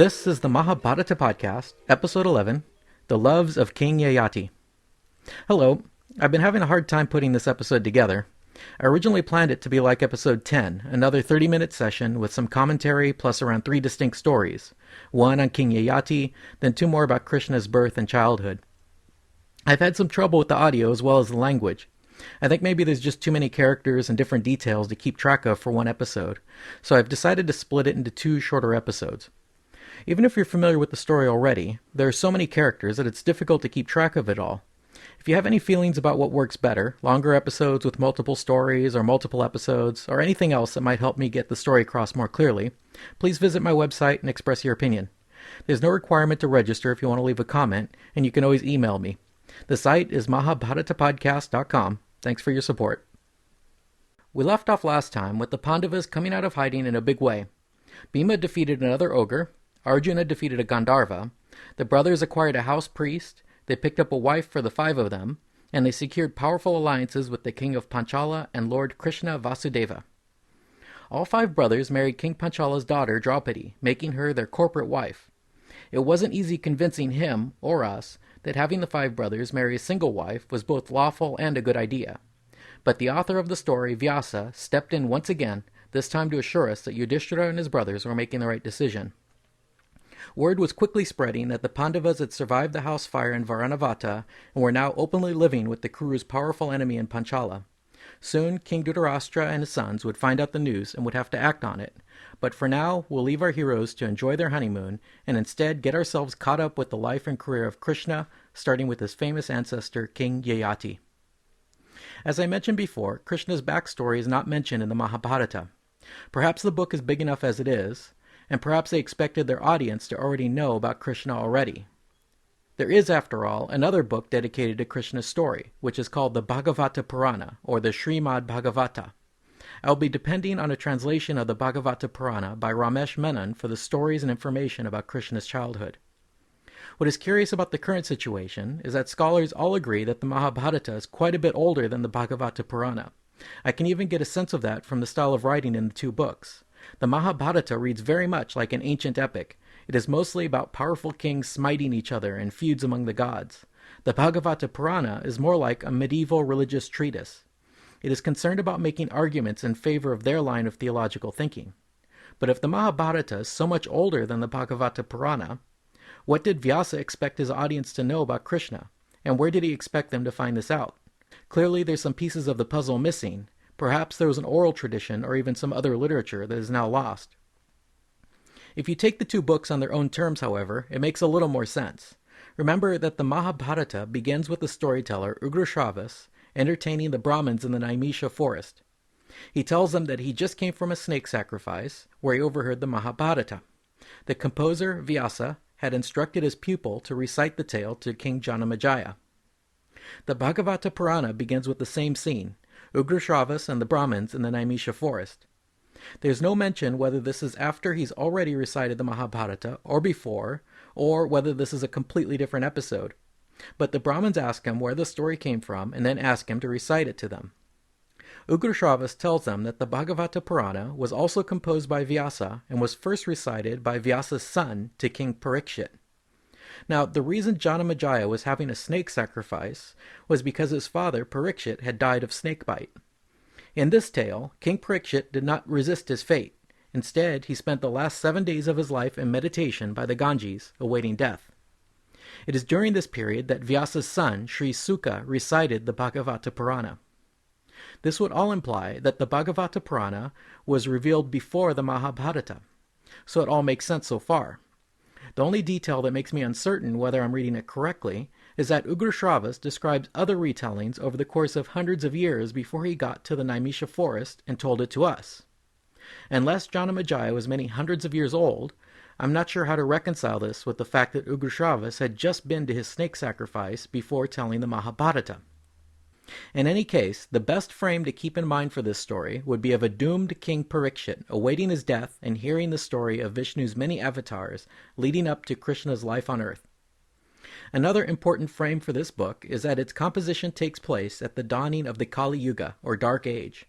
This is the Mahabharata podcast, episode 11, The Loves of King Yayati. Hello, I've been having a hard time putting this episode together. I originally planned it to be like episode 10, another 30-minute session with some commentary plus around 3 distinct stories, one on King Yayati, then 2 more about Krishna's birth and childhood. I've had some trouble with the audio as well as the language. I think maybe there's just too many characters and different details to keep track of for one episode, so I've decided to split it into 2 shorter episodes. Even if you're familiar with the story already, there are so many characters that it's difficult to keep track of it all. If you have any feelings about what works better, longer episodes with multiple stories or multiple episodes, or anything else that might help me get the story across more clearly, please visit my website and express your opinion. There's no requirement to register if you want to leave a comment, and you can always email me. The site is mahabharatapodcast.com. Thanks for your support. We left off last time with the Pandavas coming out of hiding in a big way. Bhima defeated another ogre, Arjuna defeated a Gandharva, the brothers acquired a house priest, they picked up a wife for the 5 of them, and they secured powerful alliances with the king of Panchala and Lord Krishna Vasudeva. All 5 brothers married King Panchala's daughter Draupadi, making her their corporate wife. It wasn't easy convincing him, or us, that having the 5 brothers marry a single wife was both lawful and a good idea. But the author of the story, Vyasa, stepped in once again, this time to assure us that Yudhishthira and his brothers were making the right decision. Word was quickly spreading that the Pandavas had survived the house fire in Varanavata and were now openly living with the Kuru's powerful enemy in Panchala. Soon, King Dhritarashtra and his sons would find out the news and would have to act on it. But for now, we'll leave our heroes to enjoy their honeymoon and instead get ourselves caught up with the life and career of Krishna, starting with his famous ancestor, King Yayati. As I mentioned before, Krishna's backstory is not mentioned in the Mahabharata. Perhaps the book is big enough as it is, and perhaps they expected their audience to already know about Krishna already. There is, after all, another book dedicated to Krishna's story, which is called the Bhagavata Purana, or the Srimad Bhagavata. I'll be depending on a translation of the Bhagavata Purana by Ramesh Menon for the stories and information about Krishna's childhood. What is curious about the current situation is that scholars all agree that the Mahabharata is quite a bit older than the Bhagavata Purana. I can even get a sense of that from the style of writing in the 2 books. The Mahabharata reads very much like an ancient epic. It is mostly about powerful kings smiting each other and feuds among the gods. The Bhagavata Purana is more like a medieval religious treatise. It is concerned about making arguments in favor of their line of theological thinking. But if the Mahabharata is so much older than the Bhagavata Purana, what did Vyasa expect his audience to know about Krishna, and where did he expect them to find this out? Clearly there's some pieces of the puzzle missing. Perhaps there was an oral tradition or even some other literature that is now lost. If you take the 2 books on their own terms, however, it makes a little more sense. Remember that the Mahabharata begins with the storyteller Ugrasravas entertaining the Brahmins in the Naimisha forest. He tells them that he just came from a snake sacrifice, where he overheard the Mahabharata. The composer, Vyasa, had instructed his pupil to recite the tale to King Janamejaya. The Bhagavata Purana begins with the same scene, Ugrasravas and the Brahmins in the Naimisha forest. There's no mention whether this is after he's already recited the Mahabharata or before, or whether this is a completely different episode. But the Brahmins ask him where the story came from and then ask him to recite it to them. Ugrasravas tells them that the Bhagavata Purana was also composed by Vyasa and was first recited by Vyasa's son to King Parikshit. Now, the reason Janamejaya was having a snake sacrifice was because his father, Parikshit, had died of snakebite. In this tale, King Parikshit did not resist his fate. Instead, he spent the last 7 days of his life in meditation by the Ganges, awaiting death. It is during this period that Vyasa's son, Sri Suka, recited the Bhagavata Purana. This would all imply that the Bhagavata Purana was revealed before the Mahabharata, so it all makes sense so far. The only detail that makes me uncertain whether I'm reading it correctly is that Ugrasravas describes other retellings over the course of hundreds of years before he got to the Naimisha forest and told it to us. Unless Janamejaya was many hundreds of years old, I'm not sure how to reconcile this with the fact that Ugrasravas had just been to his snake sacrifice before telling the Mahabharata. In any case, the best frame to keep in mind for this story would be of a doomed King Parikshit awaiting his death and hearing the story of Vishnu's many avatars leading up to Krishna's life on earth. Another important frame for this book is that its composition takes place at the dawning of the Kali Yuga, or Dark Age.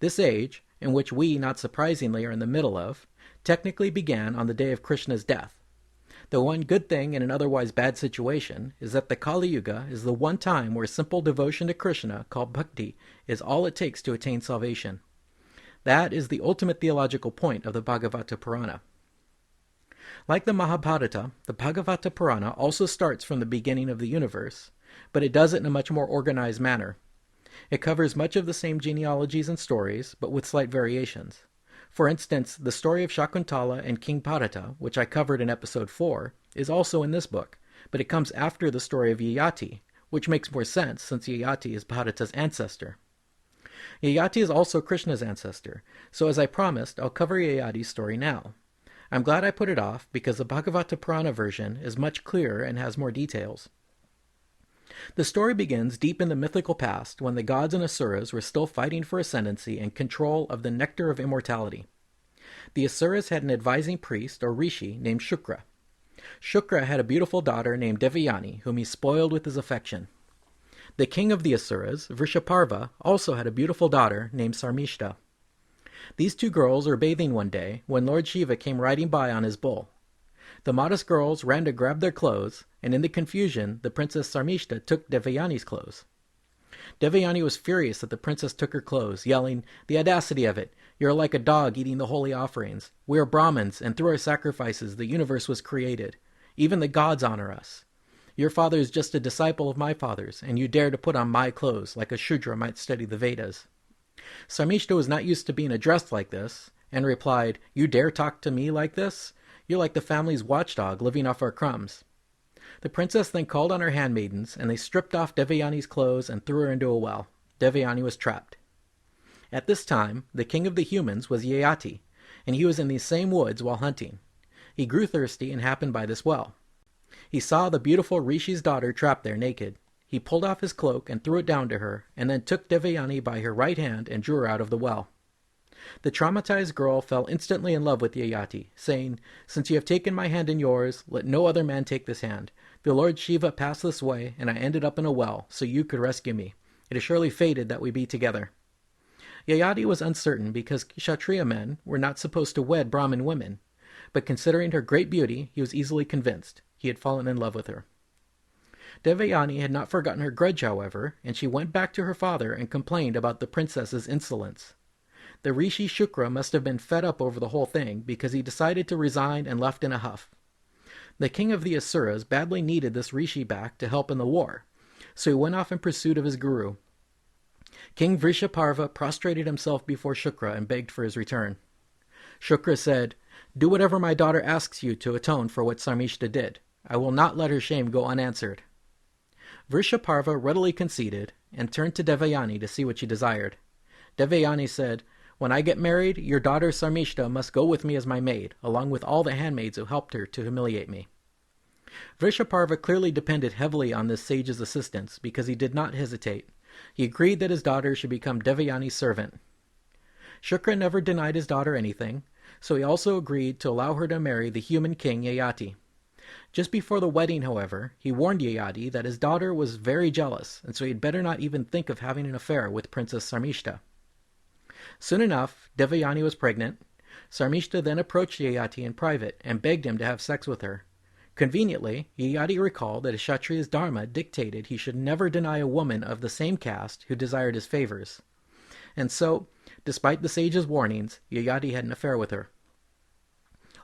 This age, in which we, not surprisingly, are in the middle of, technically began on the day of Krishna's death, The one good thing in an otherwise bad situation is that the Kali Yuga is the one time where simple devotion to Krishna, called bhakti, is all it takes to attain salvation. That is the ultimate theological point of the Bhagavata Purana. Like the Mahabharata, the Bhagavata Purana also starts from the beginning of the universe, but it does it in a much more organized manner. It covers much of the same genealogies and stories, but with slight variations. For instance, the story of Shakuntala and King Bharata, which I covered in episode 4, is also in this book, but it comes after the story of Yayati, which makes more sense since Yayati is Bharata's ancestor. Yayati is also Krishna's ancestor, so as I promised, I'll cover Yayati's story now. I'm glad I put it off because the Bhagavata Purana version is much clearer and has more details. The story begins deep in the mythical past when the gods and asuras were still fighting for ascendancy and control of the nectar of immortality. The asuras had an advising priest, or rishi, named Shukra. Shukra had a beautiful daughter named Devayani, whom he spoiled with his affection. The king of the asuras, Vrishaparva, also had a beautiful daughter named Sarmishta. These two girls were bathing one day when Lord Shiva came riding by on his bull. The modest girls ran to grab their clothes, and in the confusion, the princess Sarmishta took Devayani's clothes. Devayani was furious that the princess took her clothes, yelling, "The audacity of it! You are like a dog eating the holy offerings. We are Brahmins, and through our sacrifices the universe was created. Even the gods honor us. Your father is just a disciple of my father's, and you dare to put on my clothes like a Shudra might study the Vedas." Sarmishta was not used to being addressed like this, and replied, "You dare talk to me like this? You're like the family's watchdog living off our crumbs." The princess then called on her handmaidens, and they stripped off Devayani's clothes and threw her into a well. Devayani was trapped. At this time, the king of the humans was Yayati, and he was in these same woods while hunting. He grew thirsty and happened by this well. He saw the beautiful Rishi's daughter trapped there naked. He pulled off his cloak and threw it down to her, and then took Devayani by her right hand and drew her out of the well. The traumatized girl fell instantly in love with Yayati, saying, "Since you have taken my hand in yours, let no other man take this hand. The Lord Shiva passed this way, and I ended up in a well, so you could rescue me. It is surely fated that we be together." Yayati was uncertain because Kshatriya men were not supposed to wed Brahmin women, but considering her great beauty, he was easily convinced. He had fallen in love with her. Devayani had not forgotten her grudge, however, and she went back to her father and complained about the princess's insolence. The Rishi Shukra must have been fed up over the whole thing because he decided to resign and left in a huff. The king of the Asuras badly needed this Rishi back to help in the war, so he went off in pursuit of his guru. King Vrishaparva prostrated himself before Shukra and begged for his return. Shukra said, "Do whatever my daughter asks you to atone for what Sarmishta did. I will not let her shame go unanswered." Vrishaparva readily conceded and turned to Devayani to see what she desired. Devayani said, "When I get married, your daughter Sarmishta must go with me as my maid, along with all the handmaids who helped her to humiliate me." Vrishaparva clearly depended heavily on this sage's assistance because he did not hesitate. He agreed that his daughter should become Devayani's servant. Shukra never denied his daughter anything, so he also agreed to allow her to marry the human king Yayati. Just before the wedding, however, he warned Yayati that his daughter was very jealous, and so he'd better not even think of having an affair with Princess Sarmishta. Soon enough, Devayani was pregnant. Sarmishta then approached Yayati in private and begged him to have sex with her. Conveniently, Yayati recalled that a Kshatriya's dharma dictated he should never deny a woman of the same caste who desired his favors. And so, despite the sage's warnings, Yayati had an affair with her.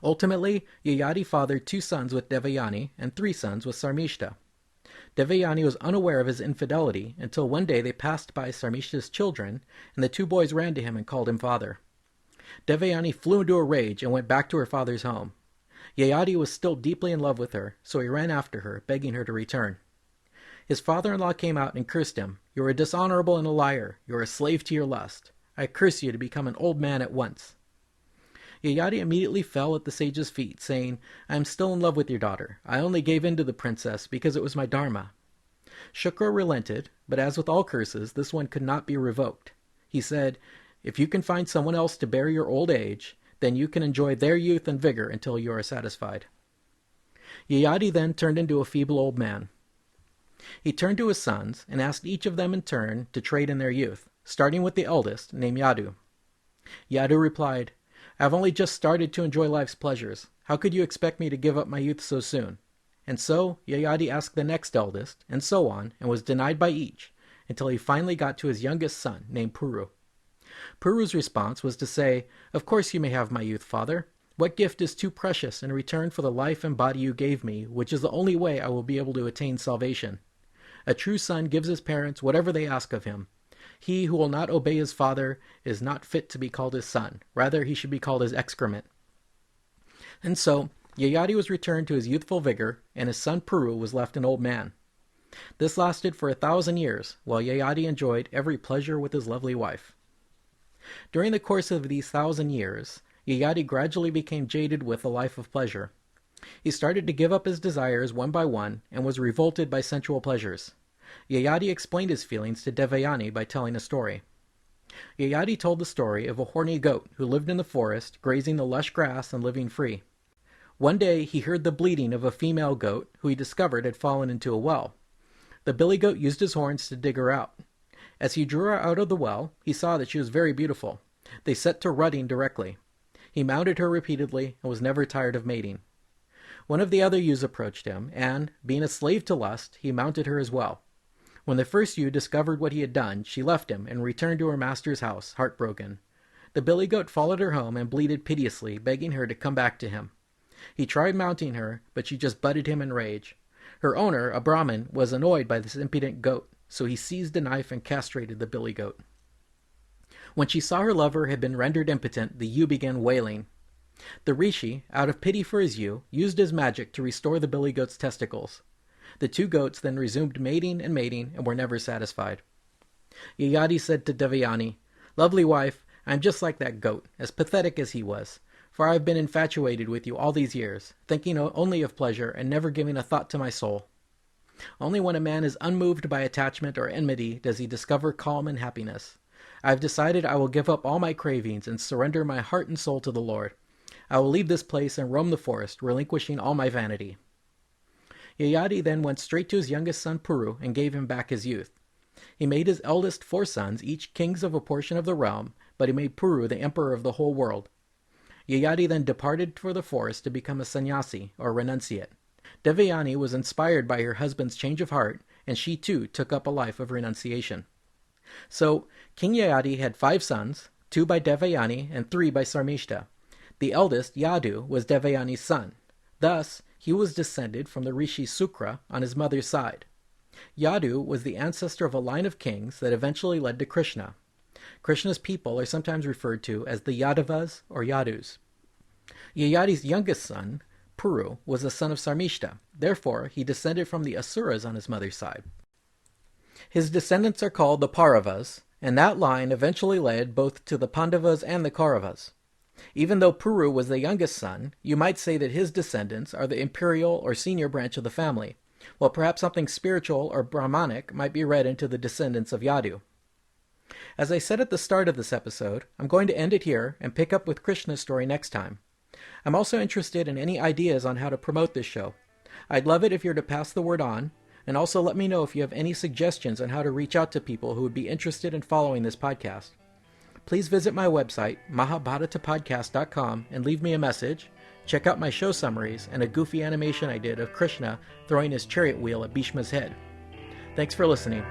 Ultimately, Yayati fathered 2 sons with Devayani and 3 sons with Sarmishta. Devayani was unaware of his infidelity until one day they passed by Sarmishta's children, and the 2 boys ran to him and called him father. Devayani flew into a rage and went back to her father's home. Yayati was still deeply in love with her, so he ran after her, begging her to return. His father-in-law came out and cursed him. "You are dishonorable and a liar. You are a slave to your lust. I curse you to become an old man at once." Yayati immediately fell at the sage's feet, saying, "I am still in love with your daughter. I only gave in to the princess because it was my dharma." Shukra relented, but as with all curses, this one could not be revoked. He said, "If you can find someone else to bear your old age, then you can enjoy their youth and vigor until you are satisfied." Yayati then turned into a feeble old man. He turned to his sons and asked each of them in turn to trade in their youth, starting with the eldest, named Yadu. Yadu replied, I've only just started to enjoy life's pleasures. How could you expect me to give up my youth so soon? And so Yayati asked the next eldest, and so on, and was denied by each, until he finally got to his youngest son, named Puru. Puru's response was to say, "Of course you may have my youth, father. What gift is too precious in return for the life and body you gave me, which is the only way I will be able to attain salvation? A true son gives his parents whatever they ask of him. He who will not obey his father is not fit to be called his son. Rather, he should be called his excrement." And so, Yayati was returned to his youthful vigor, and his son Puru was left an old man. This lasted for 1,000 years, while Yayati enjoyed every pleasure with his lovely wife. During the course of these 1,000 years, Yayati gradually became jaded with the life of pleasure. He started to give up his desires one by one, and was revolted by sensual pleasures. Yayati explained his feelings to Devayani by telling a story. Yayati told the story of a horny goat who lived in the forest, grazing the lush grass and living free. One day he heard the bleating of a female goat who he discovered had fallen into a well. The billy goat used his horns to dig her out. As he drew her out of the well, he saw that she was very beautiful. They set to rutting directly. He mounted her repeatedly and was never tired of mating. One of the other ewes approached him, and, being a slave to lust, he mounted her as well. When the first ewe discovered what he had done, she left him and returned to her master's house, heartbroken. The billy goat followed her home and bleated piteously, begging her to come back to him. He tried mounting her, but she just butted him in rage. Her owner, a Brahmin, was annoyed by this impudent goat, so he seized a knife and castrated the billy goat. When she saw her lover had been rendered impotent, the ewe began wailing. The rishi, out of pity for his ewe, used his magic to restore the billy goat's testicles. The two goats then resumed mating and were never satisfied. Yayati said to Devayani, "Lovely wife, I am just like that goat, as pathetic as he was, for I have been infatuated with you all these years, thinking only of pleasure and never giving a thought to my soul. Only when a man is unmoved by attachment or enmity does he discover calm and happiness. I have decided I will give up all my cravings and surrender my heart and soul to the Lord. I will leave this place and roam the forest, relinquishing all my vanity." Yayati then went straight to his youngest son Puru and gave him back his youth. He made his eldest 4 sons, each kings of a portion of the realm, but he made Puru the emperor of the whole world. Yayati then departed for the forest to become a sannyasi, or renunciate. Devayani was inspired by her husband's change of heart, and she too took up a life of renunciation. So, King Yayati had 5 sons, 2 by Devayani and 3 by Sarmishta. The eldest, Yadu, was Devayani's son. Thus, he was descended from the rishi Sukra on his mother's side. Yadu was the ancestor of a line of kings that eventually led to Krishna. Krishna's people are sometimes referred to as the Yadavas or Yadus. Yayati's youngest son, Puru, was a son of Sarmishta. Therefore, he descended from the Asuras on his mother's side. His descendants are called the Pauravas, and that line eventually led both to the Pandavas and the Kauravas. Even though Puru was the youngest son, you might say that his descendants are the imperial or senior branch of the family, while perhaps something spiritual or Brahmanic might be read into the descendants of Yadu. As I said at the start of this episode, I'm going to end it here and pick up with Krishna's story next time. I'm also interested in any ideas on how to promote this show. I'd love it if you're to pass the word on, and also let me know if you have any suggestions on how to reach out to people who would be interested in following this podcast. Please visit my website, mahabharatapodcast.com, and leave me a message. Check out my show summaries and a goofy animation I did of Krishna throwing his chariot wheel at Bhishma's head. Thanks for listening.